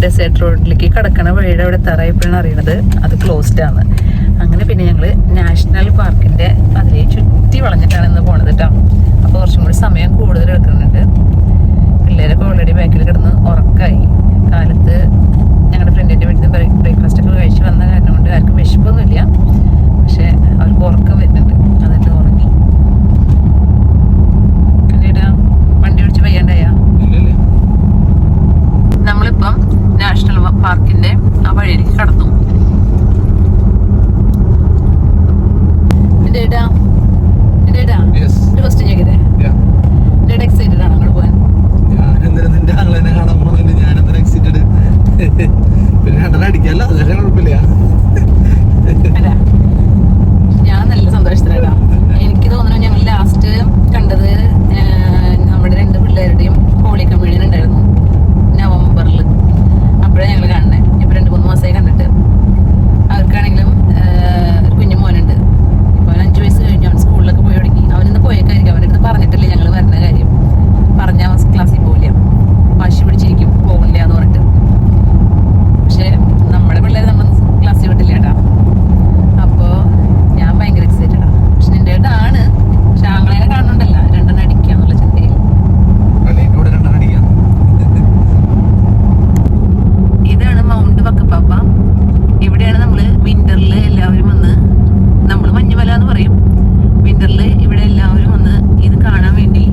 Desert റോഡിലേക്ക് കടക്കണ വഴിയുടെ അവിടെ എത്താറായപ്പോഴാണ് അറിയണത് അത് ക്ലോസ്ഡ് ആണ്. അങ്ങനെ പിന്നെ ഞങ്ങൾ നാഷണൽ പാർക്കിൻ്റെ അതിലെ ചുറ്റി വളഞ്ഞിട്ടാണ് ഇന്ന് പോണത് കേട്ടോ. അപ്പോൾ കുറച്ചും കൂടി സമയം കൂടുതൽ എടുക്കുന്നുണ്ട്. പിള്ളേരൊക്കെ ഓൾറെഡി ബാക്കിൽ കിടന്ന് ഉറക്കമായി. കാലത്ത് ഞങ്ങളുടെ ഫ്രണ്ടിൻ്റെ വീട്ടിൽ നിന്ന് ബ്രേക്ക്ഫാസ്റ്റൊക്കെ കഴിച്ച് വന്ന കാരണം കൊണ്ട് ആർക്കും വിശപ്പൊന്നുമില്ല. പക്ഷേ അവർക്ക് ഉറക്കം വരുന്നുണ്ട്. അതെല്ലാം ഉറങ്ങി. പിന്നീട് വണ്ടി ഓടിച്ച് വയ്യാണ്ടായ നമ്മളിപ്പം നാഷണൽ പാർക്കിൻ്റെ ആ വഴിയിലേക്ക് കടന്നു. ക്വസ്റ്റ്യൻ ചോദിക്കട്ടെ, എക്സൈറ്റഡ് ആണോ അങ്ങോട്ട് പോകാൻ? ഞാൻ നല്ല സന്തോഷത്തിലാ. എനിക്ക് തോന്നുന്നു ഞങ്ങൾ ലാസ്റ്റ് കണ്ടത് നമ്മുടെ 2 പിള്ളേരുടെയും ഹോളി കമ്മ്യൂണിയൻ ഉണ്ടായിരുന്നു നവംബറിൽ. അപ്പോഴാണ് ഞങ്ങൾ കാണുന്നത്. ഇപ്പൊ 2-3 മാസമായി കണ്ടിട്ട്. അവർക്കാണെങ്കിലും ഒരു കുഞ്ഞു മോനുണ്ട്. ഇപ്പൊ 5 വയസ്സ് കഴിഞ്ഞു. അവൻ സ്കൂളിലൊക്കെ പോയി തുടങ്ങി. അവനിന്ന് പോയേക്കായിരിക്കും. അവൻ്റെ അടുത്ത് പറഞ്ഞിട്ടില്ലേ ഞങ്ങൾ വരുന്ന കാര്യം. പറഞ്ഞാൽ ക്ലാസ്സിൽ പോവില്ല, വാശി പിടിച്ചിരിക്കും, പോകില്ല എന്ന് പറഞ്ഞിട്ട്. പക്ഷെ നമ്മുടെ പിള്ളേർ നമ്മൾ ക്ലാസ്സിൽ വിട്ടില്ല കേട്ടാ. അപ്പോൾ ഞാൻ ഭയങ്കര എക്സൈറ്റഡാണ്. പക്ഷെ നിന്റെ ഏട്ടാണ്. പക്ഷെ ആങ്ങളെ കാണുന്നുണ്ടല്ല, 2 അടിക്കാന്നുള്ള ചിന്തയിൽ. ഇതാണ് മൗണ്ട് വക്കപ്പാപ്പ. ഇവിടെയാണ് നമ്മൾ വിന്ററിൽ എല്ലാവരും വന്ന്, നമ്മൾ മഞ്ഞുമല എന്ന് പറയും, വിന്ററിൽ ഇവിടെ എല്ലാവരും വന്ന് ഇത് കാണാൻ വേണ്ടി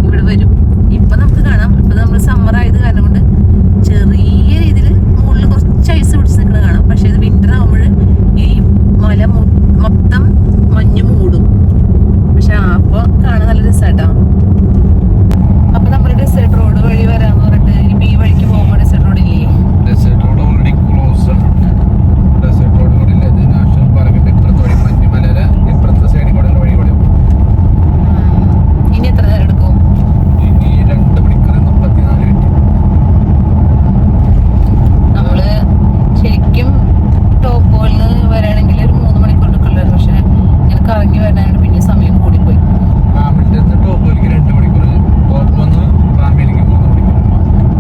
ഇവിടെ വരും. ഇപ്പൊ നമുക്ക് കാണാം. ഇപ്പൊ നമ്മൾ സമ്മർ ആയത് കാരണം കൊണ്ട് ചെറിയ രീതിയിൽ മുകളിൽ കുറച്ച് ഐസ് പിടിച്ച് നിൽക്കുന്നത് കാണാം. പക്ഷെ ഇത് വിന്റർ ആകുമ്പോൾ ഈ മല മൊത്തം മഞ്ഞ് മൂടും. പക്ഷെ അപ്പോൾ കാണാൻ നല്ല രസമായിട്ടാ. അപ്പൊ നമ്മൾ ഡെസേർട്ട് റോഡ് വഴി വരാന്ന് പറഞ്ഞിട്ട് ഇപ്പൊ ഈ വഴിക്ക് പോകുമ്പോൾ ഡെസേർട്ട് റോഡ് ഇല്ലേ? ഡെസേർട്ട് റോഡ് ഓൾറെഡി ക്ലോസ് ആണ്. ഡെസേർട്ട് റോഡ് കൂടി ഇല്ല. ഇത് നാഷണൽ പാർക്കിന്റെ ഇപ്പുറത്തെ വഴി, മഞ്ഞുമലയുടെ ഇപ്പുറത്തെ സൈഡിൽ കൂടെയുള്ള വഴി കൂടെ. ഇനി എത്ര നേരം എടുക്കും? ഇനി 2 മണിക്കൂർ 34 മിനിറ്റ്. നമ്മള് ശരിക്കും ടോപ്പ് ഹോളിൽ വരാണെങ്കിൽ ഒരു 3 മണിക്കൂർ എടുക്കുള്ളൂ. പക്ഷെ ഇങ്ങനെ കറങ്ങി വരാനായിട്ട് പിന്നെ സമയം കൂടിപ്പോയി. റാമിന്റെ ടോപ്പിലേക്ക് 2 മണിക്കൂർ, ടോപ്പ് വന്ന് റാമിലേക്ക് 3 മണിക്കൂർ,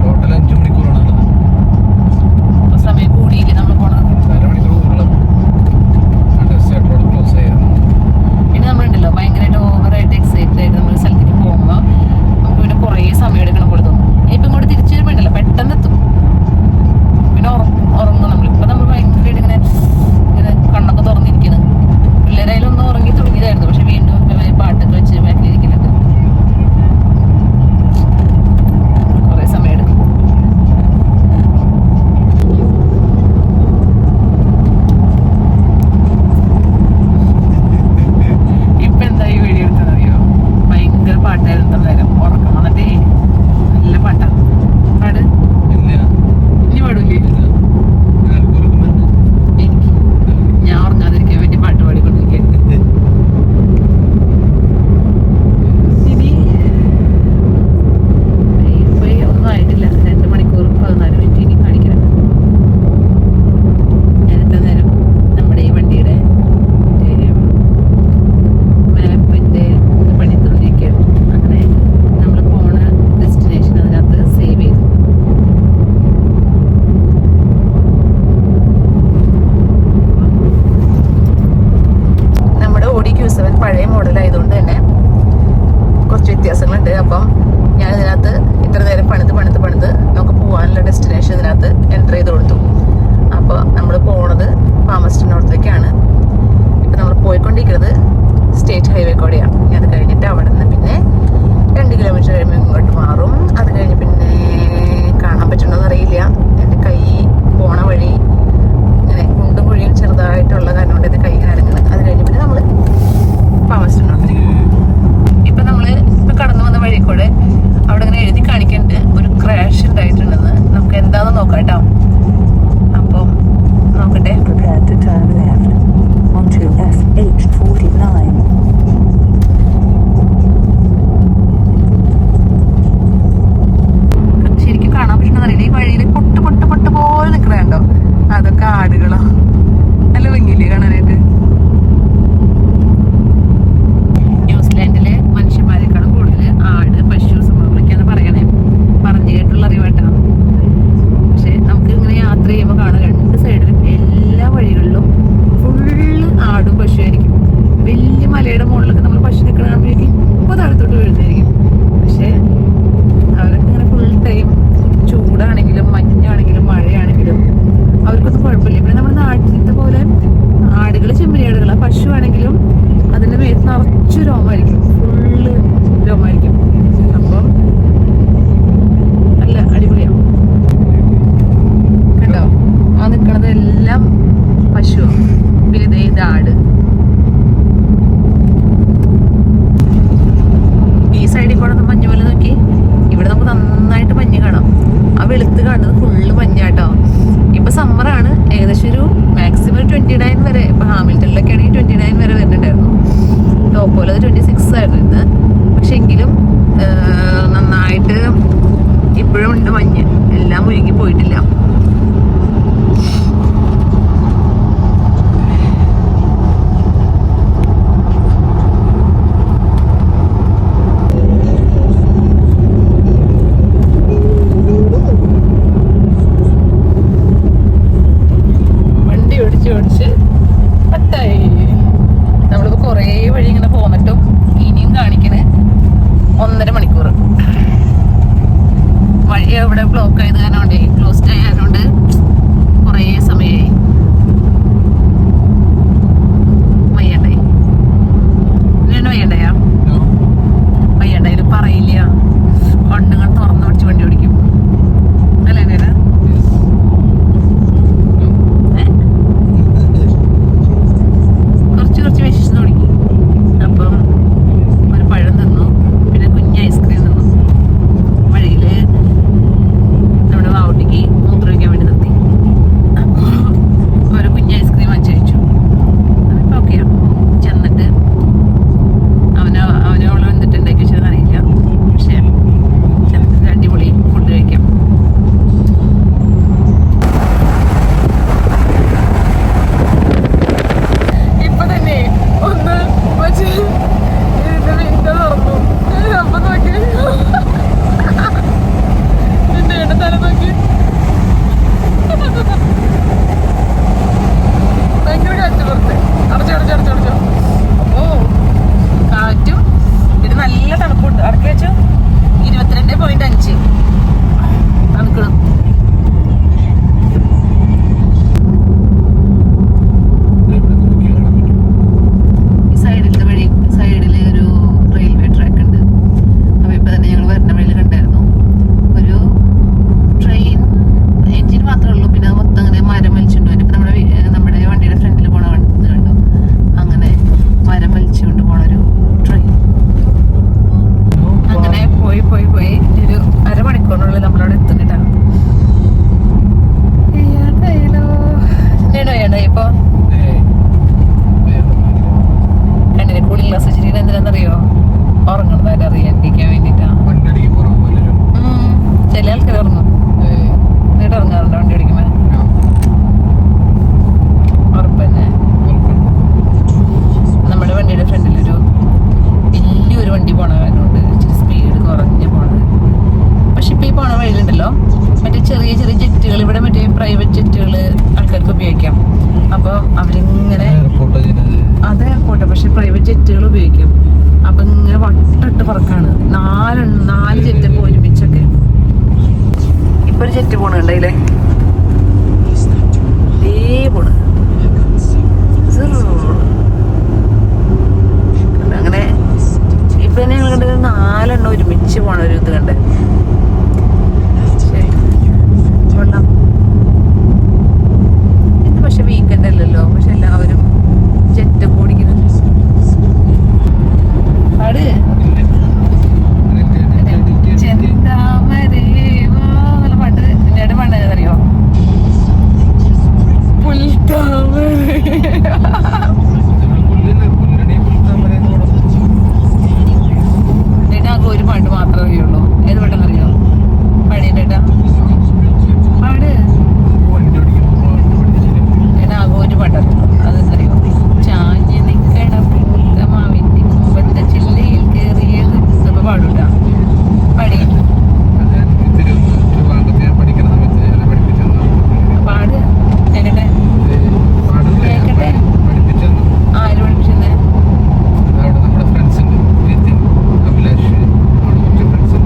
ടോട്ടൽ 5 മണിക്കൂറാണ്. അപ്പൊ സമയം കൂടിയില്ലേ നമ്മൾ പോണത്? 4 മണിക്കൂർ കൂടുതലും ഡെസേർട്ട് റോഡ് ക്ലോസ് ആയിരുന്നു. പിന്നെ നമ്മളുണ്ടല്ലോ ഭയങ്കരമായിട്ട് ഓവറായിട്ട് എക്സൈറ്റഡ് ആയിട്ട് നമ്മൾ സ്ഥലത്തേക്ക് പോകുമ്പോൾ നമുക്ക് പിന്നെ കുറേ സമയം എടുക്കണം പോലെ തോന്നും. ഇപ്പം ഇങ്ങോട്ട് തിരിച്ചു വരുമ്പോണ്ടല്ലോ പെട്ടെന്ന് എത്തും. പിന്നെ ഉറങ്ങും നമ്മൾ. ഇപ്പം നമ്മൾ ഭയങ്കരമായിട്ട് ഇങ്ങനെ കണ്ണൊക്കെ തുറന്നിരിക്കുന്നത്. പിള്ളേരായാലും ഒന്ന് ഉറങ്ങി തുടങ്ങിയതായിരുന്നു. പക്ഷെ വീണ്ടും പാട്ടൊക്കെ വെച്ച് ബാക്കിലിരിക്കുന്നുണ്ട്. കുറേ സമയം എടുക്കും. ഇപ്പൊ എന്താ ഈ വീഡിയോ എടുത്തതറിയോ? ഭയങ്കര പാട്ടായിരുന്നു നേരം. ഉറക്കം വന്നിട്ടേ നല്ല പാട്ടാ. പാട്. ഇനി പാടൂല്ലേ? എനിക്ക് ഞാൻ ഉറങ്ങാതിരിക്കാൻ വേണ്ടി പാട്ട് പാടിക്കൊണ്ടിരിക്കാൻ. ഇനി ഇപ്പൊ ഒന്നും ആയിട്ടില്ല. 2 മണിക്കൂർ 14 മിനിറ്റ് ഇനി കാണിക്കണം. ഞാൻ എത്ര നേരം നമ്മുടെ ഈ വണ്ടിയുടെ മാപ്പിന്റെ പണിത്തുകൊണ്ടിരിക്കുകയാണ്. അങ്ങനെ നമ്മൾ പോണ ഡെസ്റ്റിനേഷൻ അതിനകത്ത് സേവ് ചെയ്തു. നമ്മുടെ ഓഡി Q7 പഴയ മോഡലായതുകൊണ്ട് തന്നെ കുറച്ച് വ്യത്യാസങ്ങളുണ്ട്. അപ്പം ഞാൻ ഇതിനകത്ത് ഇത്ര നേരം പണിത് നമുക്ക് പോകാനുള്ള ഡെസ്റ്റിനേഷൻ ഇതിനകത്ത് എൻ്റർ ചെയ്ത് കൊടുത്തു. അപ്പോൾ നമ്മൾ പോണത് പാമസ്റ്റൺ നോർത്തിലേക്കാണ്. ഇപ്പം നമ്മൾ പോയിക്കൊണ്ടിരിക്കുന്നത് സ്റ്റേറ്റ് ഹൈവേ കൂടെയാണ്. അത് കഴിഞ്ഞിട്ട് അവിടെ നിന്ന് പിന്നെ 2 കിലോമീറ്റർ കഴിയുമ്പോൾ ഇങ്ങോട്ട് മാറും. അത് കഴിഞ്ഞ് പിന്നെ കാണാൻ പറ്റുന്നോന്ന് അറിയില്ല. എൻ്റെ കൈ പോണ വഴി ഇങ്ങനെ കുണ്ടും കുഴിയും ചെറുതായിട്ടുള്ള കാരണം കൊണ്ട് എൻ്റെ കൈ ഇങ്ങനെ അടങ്ങണം. അത് കഴിഞ്ഞ് പിന്നെ നമ്മൾ പാമസ്റ്റൺ നോർത്തിലേക്ക് പോകും. ഇപ്പം നമ്മൾ ഇപ്പം കടന്നു വന്ന വഴി കൂടെ അവിടെ ഇങ്ങനെ എഴുതി കാണിക്കുന്നുണ്ട് ഒരു ക്രാഷ് ഉണ്ടായിട്ടുണ്ടെന്ന്. നമുക്ക് എന്താണെന്ന് നോക്കാം കേട്ടോ. അപ്പം നോക്കട്ടെ. പോണത് മഞ്ഞുമല നോക്കി. ഇവിടെ നമുക്ക് നന്നായിട്ട് മഞ്ഞ് കാണാം. ആ വെളുത്ത് കാണുന്നത് ഫുള്ള് മഞ്ഞാട്ടോ. ഇപ്പൊ സമ്മറാണ്. ഏകദേശം ഒരു മാക്സിമം 29 വരെ. ഇപ്പൊ ഹാമിൽട്ടണിലൊക്കെ ആണെങ്കിൽ 29 വരെ വരുന്നുണ്ടായിരുന്നു. ടോപ്പോയിൽ അത് 26 ആയിരുന്നു ഇന്ന്. പക്ഷെ എങ്കിലും നന്നായിട്ട് ഇപ്പോഴും ഉണ്ട് മഞ്ഞ്. എല്ലാം ഒഴുകി പോയിട്ടില്ല. ഓടിച്ച് പട്ടായി. നമ്മളിപ്പോ കൊറേ വഴി ഇങ്ങനെ പോന്നിട്ടും ഇനിയും കാണിക്കണേ 1.5 മണിക്കൂർ. വഴി എവിടെ ബ്ലോക്ക് ആയത് കാരണം ക്ലോസ്ഡ് ആയതുകൊണ്ട് കൊറേ സമയമായി. വയ്യണ്ടായി വയ്യണ്ടയാ വയ്യണ്ടായാലും പറയില്ല. കണ്ണുകൾ തുറന്നു പിടിച്ച് വണ്ടി ഓടിക്കും അല്ലേ? കുറച്ച് വിശന്ന് തുടങ്ങി. അപ്പം ഒരു പഴം തിന്നു, പിന്നെ കുഞ്ഞ് ഐസ്ക്രീം തിന്നു. വഴിയിൽ നമ്മുടെ വാവുട്ടിക്ക് മൂത്രമൊഴിക്കാൻ വേണ്ടി നിർത്തി. അപ്പോൾ ഒരു കുഞ്ഞ് ഐസ്ക്രീം വാങ്ങിച്ചു കഴിച്ചു. അതിപ്പോൾ ഓക്കെയാണ്. ചെന്നിട്ട് അവനോളം വന്നിട്ട് ഉണ്ടാക്കി വെച്ചതെന്ന് അറിയില്ല. പക്ഷേ ചെന്നിട്ട് അടിപൊളി ഫുഡ് കഴിക്കാം. ഒന്ന് മറ്റേ ഇതിന്റെ വിൻഡോ തുറന്നു. അപ്പൊ നോക്കി നിന്റെ ഇടത്തല നോക്കി ഭയങ്കര കാറ്റ് പുറത്ത്. അടച്ചോ. അപ്പോ കാറ്റും പിന്നെ നല്ല തണുപ്പുണ്ട്. അടക്കി വെച്ചു 22.5 തണുക്കണം. സൈഡിൽ ഒരു റെയിൽവേ ട്രാക്ക് ഉണ്ട്. അപ്പോൾ ഇപ്പം തന്നെ ഞങ്ങൾ വരുന്ന വഴിയിൽ കണ്ടായിരുന്നു ഒരു ട്രെയിൻ. എൻജിൻ മാത്രമേ ഉള്ളൂ. പിന്നെ മൊത്തം അങ്ങനെ മരം വലിച്ചുകൊണ്ട് പോയി. ഇപ്പം നമ്മുടെ വണ്ടിയുടെ ഫ്രണ്ടിൽ പോണ ഇത് കണ്ടു. അങ്ങനെ മരം വലിച്ചുകൊണ്ട് പോണ ഒരു ട്രെയിൻ. അങ്ങനെ പോയി ഒരു അരമണിക്കൂറിനുള്ളിൽ നമ്മളവിടെ എത്തുന്നിട്ടാണ്. ഇപ്പൊ കണ്ണിന് കൂളിംഗ് ഗ്ലാസ് വെച്ചിട്ട് എന്തിനാന്നറിയോ? ഉറങ്ങണതായിട്ട് അറിയാണ്ടിരിക്കാൻ വേണ്ടിട്ടാ. ചില ആൾക്കാർ ഉറങ്ങും. എന്നിട്ട് ഉറങ്ങാറുണ്ട് വണ്ടി ഓടിക്കുമ്പോ. ഉറപ്പന്നെ. നമ്മുടെ വണ്ടിയുടെ ഫ്രണ്ടിലൊരു വലിയൊരു വണ്ടി പോണ കാരണമുണ്ട്. ഇച്ചിരി സ്പീഡ് കുറഞ്ഞ് പോണത്. പക്ഷെ ഇപ്പൊ ഈ പോണ വഴിയിലുണ്ടല്ലോ മറ്റേ ചെറിയ ജെറ്റുകൾ. ഇവിടെ മറ്റേ പ്രൈവറ്റ് ജെറ്റുകൾ ആൾക്കാർക്ക് ഉപയോഗിക്കാം. അപ്പൊ അവരിങ്ങനെ അത് എയർപോർട്ട്, പക്ഷെ പ്രൈവറ്റ് ജെറ്റുകൾ ഉപയോഗിക്കും. അപ്പൊ ഇങ്ങനെ വട്ടിട്ട് പറക്കാണ്. 4 ജെറ്റ് ഒരുമിച്ചൊക്കെ. ഇപ്പൊ ഒരു ജെറ്റ് പോണുണ്ടല്ലേ? പോണ് അങ്ങനെ. ഇപ്പൊ തന്നെ ഞങ്ങൾ കണ്ടത് 4 ഒരുമിച്ച് പോണ ഒരു ഇത് കണ്ട്. കൊള്ളാം. ഇത് പക്ഷെ വീക്കെൻഡ് അല്ലല്ലോ. പക്ഷെ എല്ലാവരും ജെറ്റ് ഓടിക്കുന്നു. പാട് ചെന്താമരേവാന്നുള്ള പാട്ട് എൻ്റെ പാട്ടറിയോ? പുൽത്താമര. ആകെ ഒരു പാട്ട് മാത്രമേ അറിയുള്ളൂ. ഏത് പാട്ടെന്നറിയോ? പഴയതേട്ടാ പാട്. ആകെ ഒരു പാട്ടറിയുള്ളൂ. അതെന്നറിയോ? ചാഞ്ഞ് നിക്കണ പൂത്തമാവിന്റെ കുമ്പത്തെ ചില്ലയിൽ കേറിയത്. അപ്പൊ പാടൂട്ടാ. പടി പാട് കേക്കട്ടെ. ആര് പഠിപ്പിച്ചെന്നേ? നമ്മുടെ ഫ്രണ്ട്സ് ഉണ്ട്. നിതിൻ, അഭിലാഷ്, കുറച്ച് ഫ്രണ്ട്സ് ഉണ്ട്.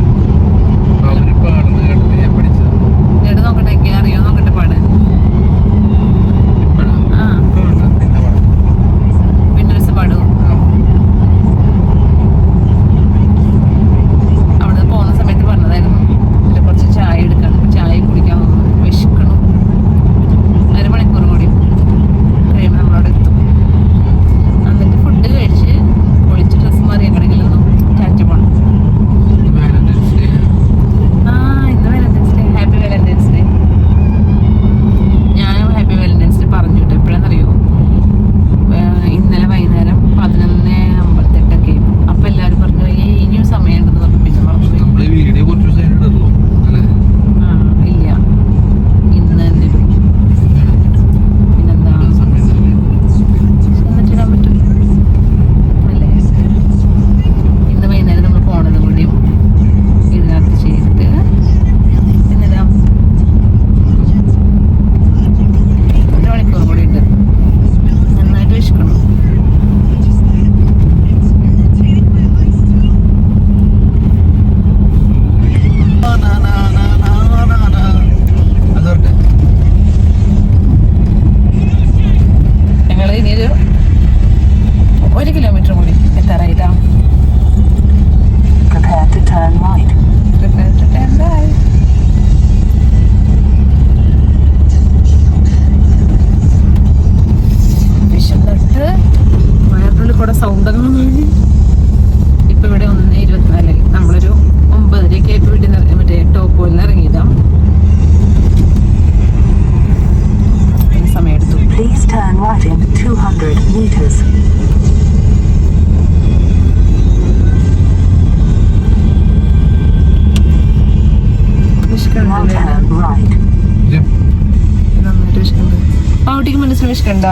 മനസ്സിന് വിശക്കുണ്ടോ?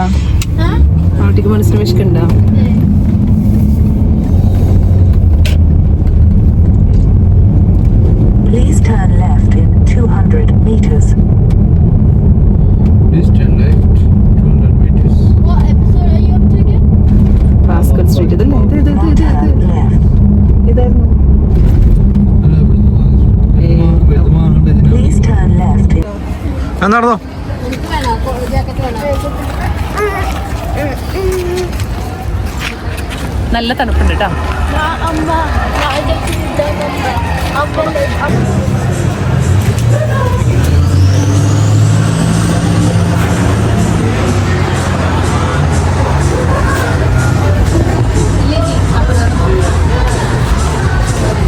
ആട്ടിക്ക് മനസ്സിന് വിശക്കുണ്ടോ? Please turn left in 200 meters. Please turn left 200 meters. What episode are you up to again? Pascal street ഇതല്ലേ? Now turn left. ഇതായിരുന്നു. അല്ല, ഇവിടുന്ന് മാറണ്ട ഇതിനാ. Please turn left in നടന്നോ. എനിക്ക് വേണോ ജാക്കറ്റ് വേണോ? നല്ല തണുപ്പുണ്ട് കേട്ടോ. അമ്മ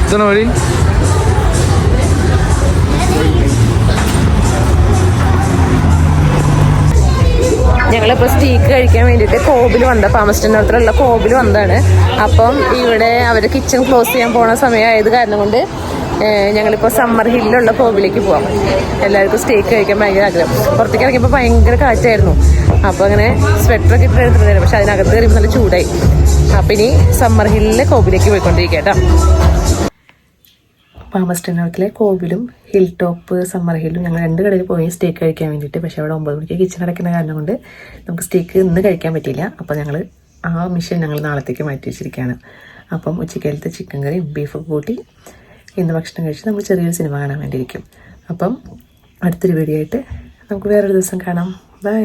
ഇതാണ് വഴി. ഞങ്ങളിപ്പോൾ സ്റ്റീക്ക് കഴിക്കാൻ വേണ്ടിയിട്ട് കോബിൽ വന്ന പാമസ്റ്ററിനടുത്തുള്ള കോബിൽ വന്നതാണ്. അപ്പം ഇവിടെ അവർ കിച്ചൺ ക്ലോസ് ചെയ്യാൻ പോണ സമയമായത് കാരണം കൊണ്ട് ഞങ്ങളിപ്പോൾ സമ്മർ ഹില്ലിലുള്ള കോബിലേക്ക് പോവാം. എല്ലാവർക്കും സ്റ്റേക്ക് കഴിക്കാൻ ഭയങ്കര ആഗ്രഹം. പുറത്തേക്ക് ഇറങ്ങിയപ്പോൾ ഭയങ്കര കാറ്റായിരുന്നു. അപ്പോൾ അങ്ങനെ സ്വെറ്ററൊക്കെ ഇട്ട് എടുത്തിട്ടുണ്ടായിരുന്നു. പക്ഷെ അതിനകത്ത് കയറിയപ്പോൾ നല്ല ചൂടായി. അപ്പം ഇനി സമ്മർ ഹില്ലിലെ കോബിലേക്ക് പോയിക്കൊണ്ടിരിക്കുക കേട്ടോ. പാമസ്റ്ററിനകത്തിലെ കോവിലും ഹിൽ ടോപ്പ് സമ്മർ ഹില്ലും ഞങ്ങൾ 2 കടയിൽ പോയി സ്റ്റേക്ക് കഴിക്കാൻ വേണ്ടിയിട്ട്. പക്ഷേ അവിടെ 9 മണിക്ക് കിച്ചൺ അടയ്ക്കുന്ന കാരണം കൊണ്ട് നമുക്ക് സ്റ്റേക്ക് ഇന്ന് കഴിക്കാൻ പറ്റിയില്ല. അപ്പോൾ ഞങ്ങൾ ആ മിഷൻ ഞങ്ങൾ നാളത്തേക്ക് മാറ്റി വെച്ചിരിക്കുകയാണ്. അപ്പം ഉച്ചക്കാലത്തെ ചിക്കൻ കറിയും ബീഫൊക്കെ കൂട്ടി ഇന്ന് ഭക്ഷണം കഴിച്ച് നമ്മൾ ചെറിയൊരു സിനിമ കാണാൻ വേണ്ടിയിരിക്കും. അപ്പം അടുത്തൊരു വീഡിയോ ആയിട്ട് നമുക്ക് വേറൊരു ദിവസം കാണാം. ബൈ.